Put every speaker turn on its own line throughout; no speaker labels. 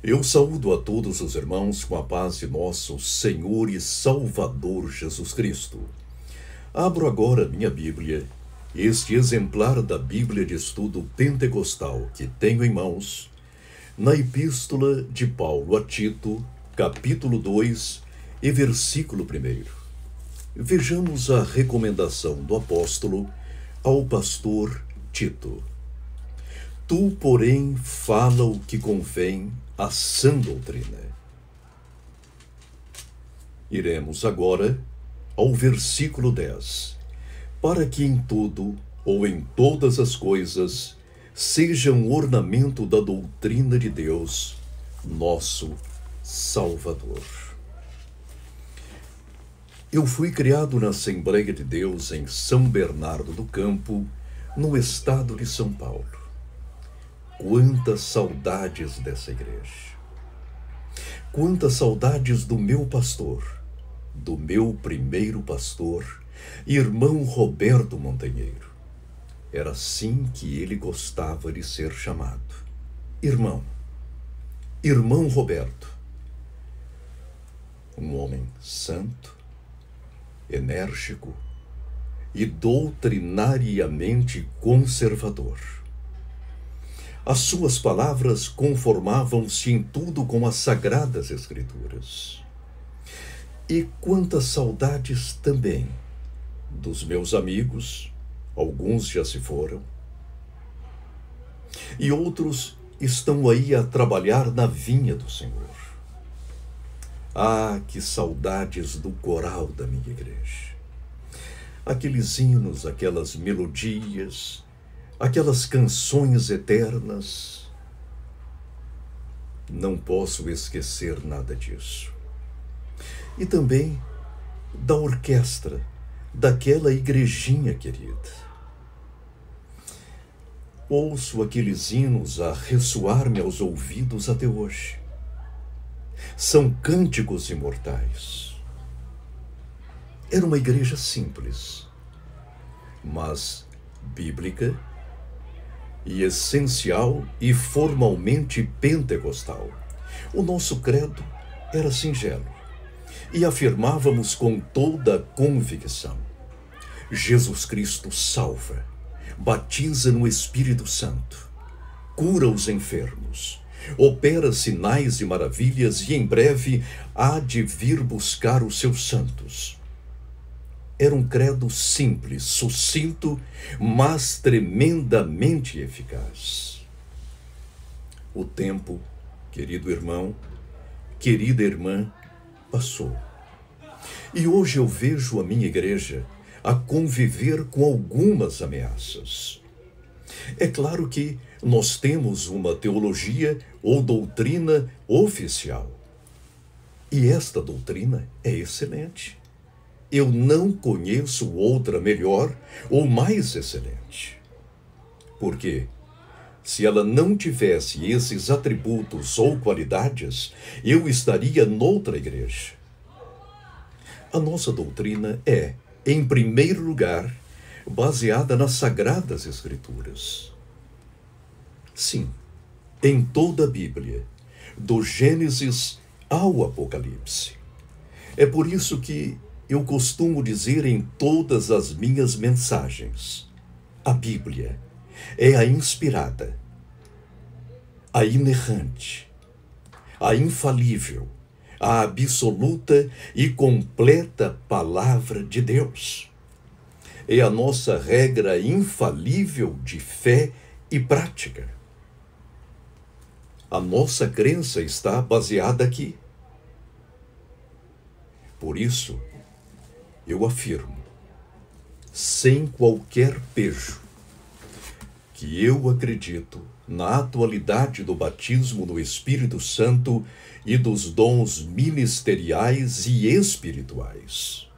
Eu saúdo a todos os irmãos com a paz de nosso Senhor e Salvador Jesus Cristo. Abro agora minha Bíblia, este exemplar da Bíblia de Estudo Pentecostal que tenho em mãos, na Epístola de Paulo a Tito, capítulo 2 e versículo 1. Vejamos a recomendação do apóstolo ao pastor Tito. Tu, porém, fala o que convém à sã doutrina. Iremos agora ao versículo 10. Para que em tudo, ou em todas as coisas, sejam ornamento da doutrina de Deus, nosso Salvador. Eu fui criado na Assembleia de Deus em São Bernardo do Campo, no estado de São Paulo. Quantas saudades dessa igreja! Quantas saudades do meu pastor, do meu primeiro pastor, irmão Roberto Montanheiro. Era assim que ele gostava de ser chamado. Irmão Roberto. Um homem santo, enérgico e doutrinariamente conservador. As suas palavras conformavam-se em tudo com as Sagradas Escrituras. E quantas saudades também dos meus amigos, alguns já se foram, e outros estão aí a trabalhar na vinha do Senhor. Ah, que saudades do coral da minha igreja! Aqueles hinos, aquelas melodias, aquelas canções eternas. Não posso esquecer nada disso. E também da orquestra, daquela igrejinha querida. Ouço aqueles hinos a ressoar-me aos ouvidos até hoje. São cânticos imortais. Era uma igreja simples, mas bíblica, e essencial e formalmente pentecostal. O nosso credo era singelo e afirmávamos com toda a convicção: Jesus Cristo salva, batiza no Espírito Santo, cura os enfermos, opera sinais e maravilhas e em breve há de vir buscar os seus santos. Era um credo simples, sucinto, mas tremendamente eficaz. O tempo, querido irmão, querida irmã, passou. E hoje eu vejo a minha igreja a conviver com algumas ameaças. É claro que nós temos uma teologia ou doutrina oficial. E esta doutrina é excelente. Eu não conheço outra melhor ou mais excelente. Porque, se ela não tivesse esses atributos ou qualidades, eu estaria noutra igreja. A nossa doutrina é, em primeiro lugar, baseada nas Sagradas Escrituras. Sim, em toda a Bíblia, do Gênesis ao Apocalipse. É por isso que eu costumo dizer em todas as minhas mensagens: a Bíblia é a inspirada, a inerrante, a infalível, a absoluta e completa Palavra de Deus. É a nossa regra infalível de fé e prática. A nossa crença está baseada aqui. Por isso, eu afirmo, sem qualquer pejo, que eu acredito na atualidade do batismo no Espírito Santo e dos dons ministeriais e espirituais.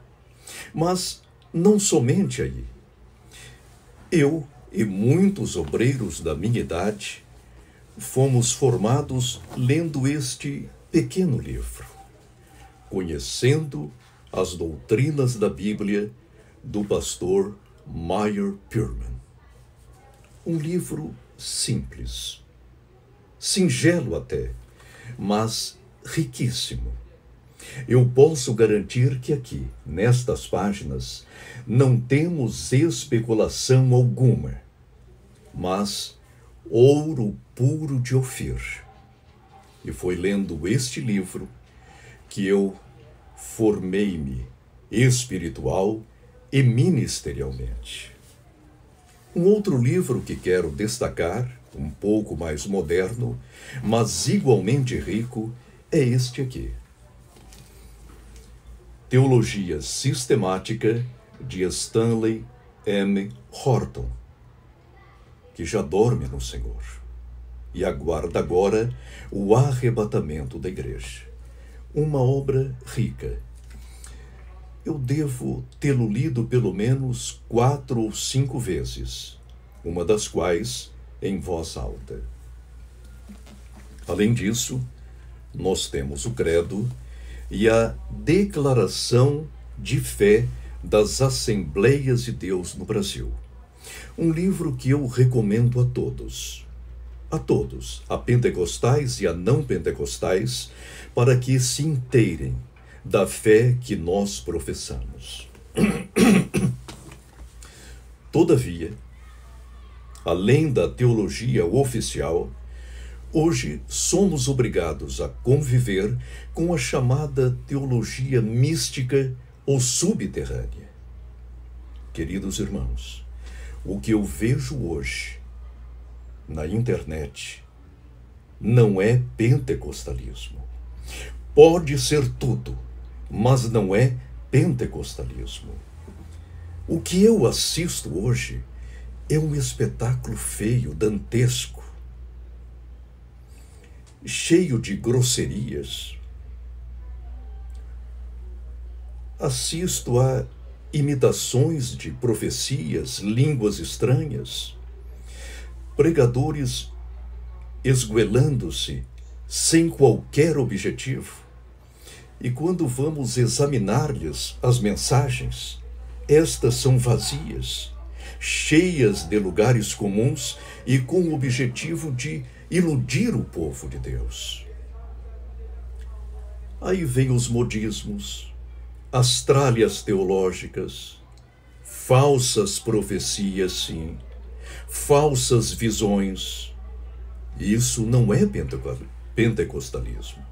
Mas não somente aí. Eu e muitos obreiros da minha idade fomos formados lendo este pequeno livro, Conhecendo as Doutrinas da Bíblia, do pastor Meyer Purman. Um livro simples, singelo até, mas riquíssimo. Eu posso garantir que aqui, nestas páginas, não temos especulação alguma, mas ouro puro de Ofir. E foi lendo este livro que eu formei-me espiritual e ministerialmente. Um outro livro que quero destacar, um pouco mais moderno, mas igualmente rico, é este aqui. Teologia Sistemática, de Stanley M. Horton, que já dorme no Senhor e aguarda agora o arrebatamento da igreja. Uma obra rica. Eu devo tê-lo lido pelo menos 4 ou 5 vezes, uma das quais em voz alta. Além disso, nós temos o credo e a declaração de fé das Assembleias de Deus no Brasil. Um livro que eu recomendo a todos, a pentecostais e a não pentecostais, para que se inteirem da fé que nós professamos. Todavia, além da teologia oficial, hoje somos obrigados a conviver com a chamada teologia mística ou subterrânea. Queridos irmãos, o que eu vejo hoje na internet não é pentecostalismo. Pode ser tudo, mas não é pentecostalismo. O que eu assisto hoje é um espetáculo feio, dantesco, cheio de grosserias. Assisto a imitações de profecias, línguas estranhas, pregadores esguelando-se sem qualquer objetivo. E quando vamos examinar-lhes as mensagens, estas são vazias, cheias de lugares comuns e com o objetivo de iludir o povo de Deus. Aí vem os modismos, as tralhas teológicas, falsas profecias, sim, falsas visões. Isso não é pentecostalismo.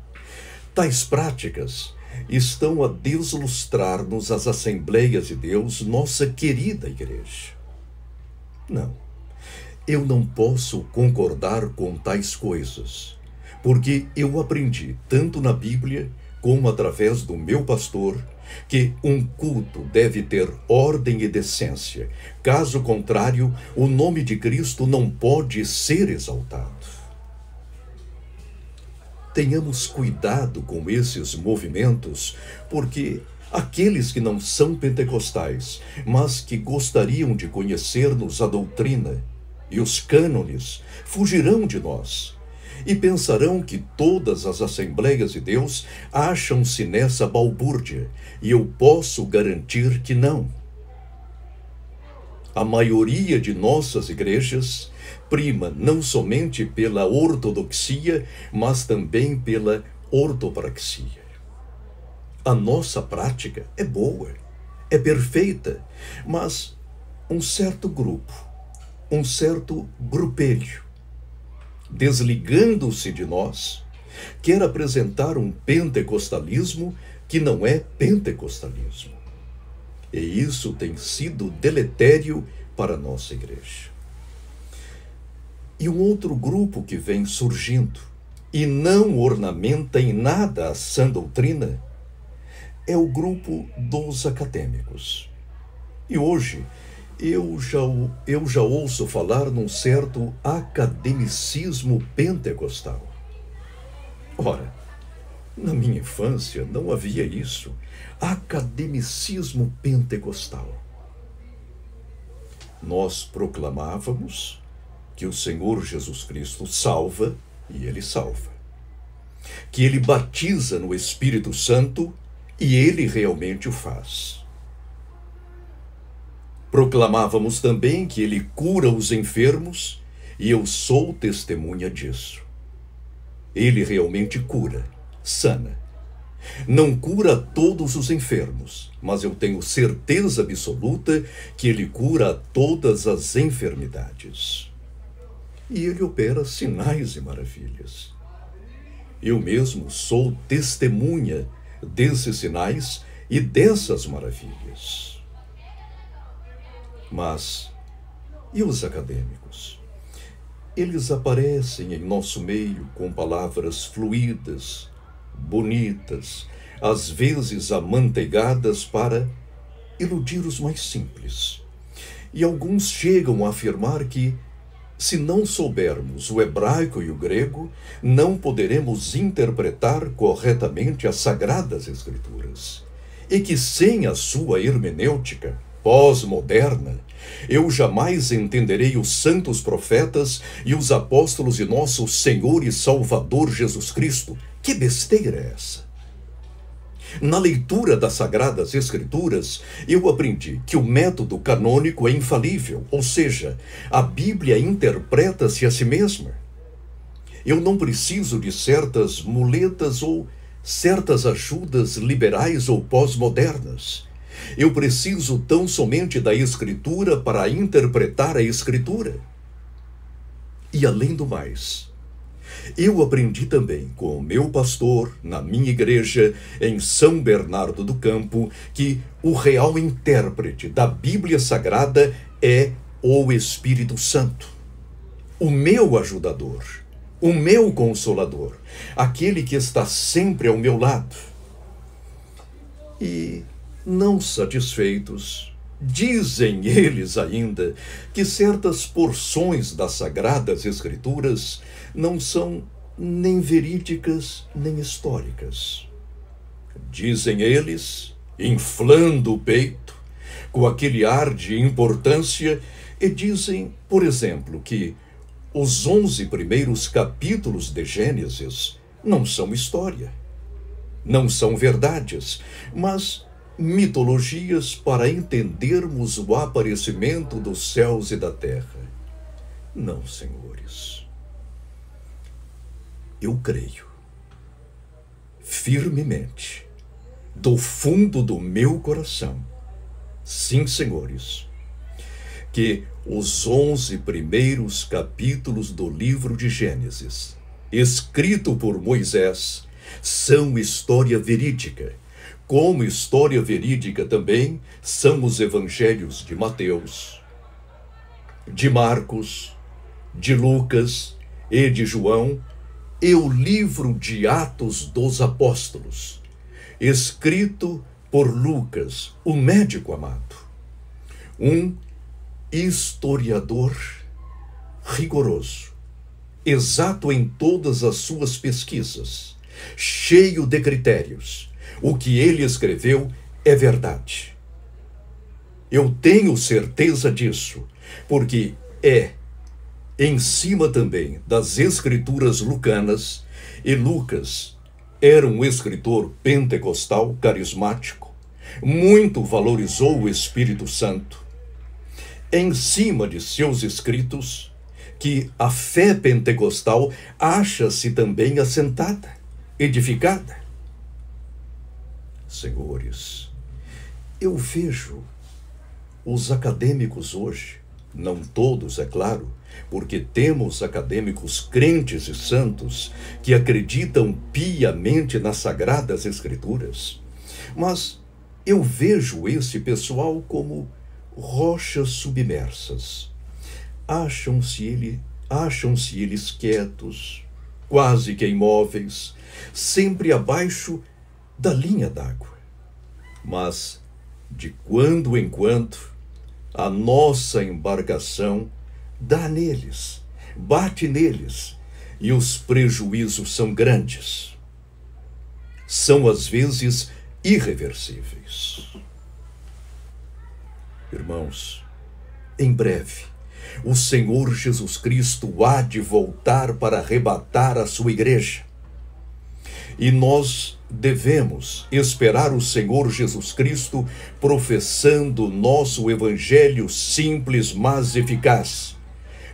Tais práticas estão a deslustrar-nos as Assembleias de Deus, nossa querida igreja. Não, eu não posso concordar com tais coisas, porque eu aprendi, tanto na Bíblia como através do meu pastor, que um culto deve ter ordem e decência. Caso contrário, o nome de Cristo não pode ser exaltado. Tenhamos cuidado com esses movimentos, porque aqueles que não são pentecostais, mas que gostariam de conhecer-nos a doutrina e os cânones, fugirão de nós e pensarão que todas as Assembleias de Deus acham-se nessa balbúrdia, e eu posso garantir que não. A maioria de nossas igrejas prima não somente pela ortodoxia, mas também pela ortopraxia. A nossa prática é boa, é perfeita, mas um certo grupo, um certo grupelho, desligando-se de nós, quer apresentar um pentecostalismo que não é pentecostalismo. E isso tem sido deletério para a nossa igreja. E um outro grupo que vem surgindo e não ornamenta em nada a sã doutrina é o grupo dos acadêmicos. E hoje eu já ouço falar num certo academicismo pentecostal. Ora, na minha infância não havia isso, academicismo pentecostal. Nós proclamávamos que o Senhor Jesus Cristo salva, e Ele salva. Que Ele batiza no Espírito Santo, e Ele realmente o faz. Proclamávamos também que Ele cura os enfermos, e eu sou testemunha disso. Ele realmente cura, sana. Não cura todos os enfermos, mas eu tenho certeza absoluta que Ele cura todas as enfermidades. E Ele opera sinais e maravilhas. Eu mesmo sou testemunha desses sinais e dessas maravilhas. Mas, e os acadêmicos? Eles aparecem em nosso meio com palavras fluídas, bonitas, às vezes amanteigadas para iludir os mais simples. E alguns chegam a afirmar que, se não soubermos o hebraico e o grego, não poderemos interpretar corretamente as Sagradas Escrituras. E que sem a sua hermenêutica pós-moderna, eu jamais entenderei os santos profetas e os apóstolos de nosso Senhor e Salvador Jesus Cristo. Que besteira é essa? Na leitura das Sagradas Escrituras, eu aprendi que o método canônico é infalível, ou seja, a Bíblia interpreta-se a si mesma. Eu não preciso de certas muletas ou certas ajudas liberais ou pós-modernas. Eu preciso tão somente da Escritura para interpretar a Escritura. E além do mais, eu aprendi também com o meu pastor, na minha igreja, em São Bernardo do Campo, que o real intérprete da Bíblia Sagrada é o Espírito Santo, o meu ajudador, o meu consolador, aquele que está sempre ao meu lado. E, não satisfeitos, dizem eles ainda que certas porções das Sagradas Escrituras não são nem verídicas nem históricas. Dizem eles, inflando o peito, com aquele ar de importância, e dizem, por exemplo, que os 11 primeiros capítulos de Gênesis não são história, não são verdades, mas mitologias para entendermos o aparecimento dos céus e da terra. Não, senhores. Eu creio firmemente, do fundo do meu coração, sim, senhores, que os 11 primeiros capítulos do livro de Gênesis, escrito por Moisés, são história verídica. Como história verídica também são os evangelhos de Mateus, de Marcos, de Lucas e de João, e o livro de Atos dos Apóstolos, escrito por Lucas, o médico amado, um historiador rigoroso, exato em todas as suas pesquisas, cheio de critérios. O que ele escreveu é verdade. Eu tenho certeza disso, porque é em cima também das escrituras lucanas, e Lucas era um escritor pentecostal carismático, muito valorizou o Espírito Santo. Em cima de seus escritos, que a fé pentecostal acha-se também assentada, edificada. Senhores, eu vejo os acadêmicos hoje, não todos, é claro, porque temos acadêmicos crentes e santos que acreditam piamente nas Sagradas Escrituras, mas eu vejo esse pessoal como rochas submersas. Acham-se eles quietos, quase que imóveis, sempre abaixo da linha d'água. Mas, de quando em quando, a nossa embarcação dá neles, bate neles, e os prejuízos são grandes. São, às vezes, irreversíveis. Irmãos, em breve, o Senhor Jesus Cristo há de voltar para arrebatar a sua igreja. E nós devemos esperar o Senhor Jesus Cristo professando nosso evangelho simples, mas eficaz,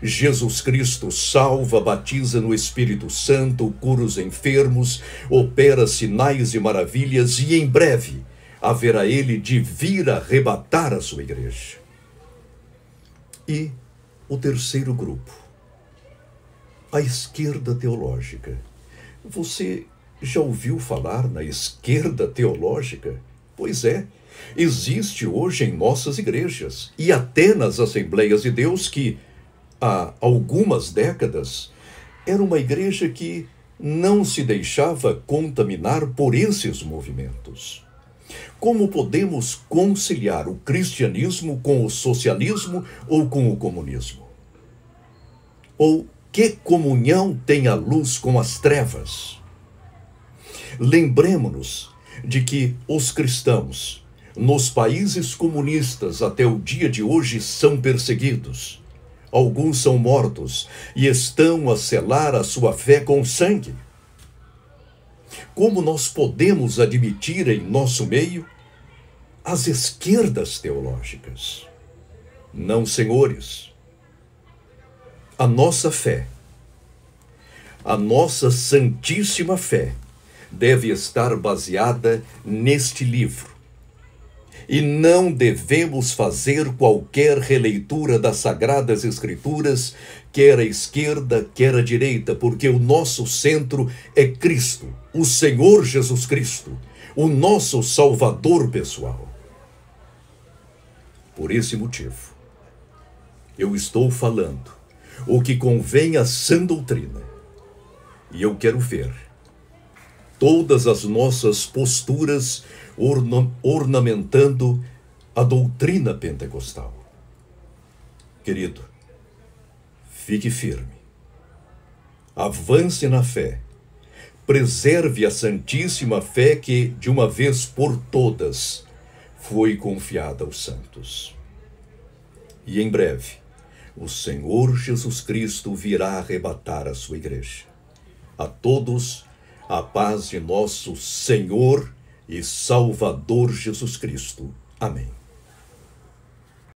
Jesus Cristo salva, batiza no Espírito Santo, cura os enfermos, opera sinais e maravilhas, e em breve haverá ele de vir arrebatar a sua igreja. E o terceiro grupo, a esquerda teológica. Você já ouviu falar na esquerda teológica? Pois é, existe hoje em nossas igrejas e até nas Assembleias de Deus que, há algumas décadas, era uma igreja que não se deixava contaminar por esses movimentos. Como podemos conciliar o cristianismo com o socialismo ou com o comunismo? Ou que comunhão tem a luz com as trevas? Lembremos-nos de que os cristãos, nos países comunistas até o dia de hoje, são perseguidos. Alguns são mortos e estão a selar a sua fé com sangue. Como nós podemos admitir em nosso meio as esquerdas teológicas? Não, senhores. A nossa fé, a nossa santíssima fé, deve estar baseada neste livro. E não devemos fazer qualquer releitura das Sagradas Escrituras, quer à esquerda, quer à direita, porque o nosso centro é Cristo, o Senhor Jesus Cristo, o nosso Salvador pessoal. Por esse motivo, eu estou falando o que convém à sã doutrina, e eu quero ver todas as nossas posturas ornamentando a doutrina pentecostal. Querido, fique firme, avance na fé, preserve a santíssima fé que, de uma vez por todas, foi confiada aos santos. E em breve, o Senhor Jesus Cristo virá arrebatar a sua igreja. A todos, a paz de nosso Senhor e Salvador Jesus Cristo. Amém.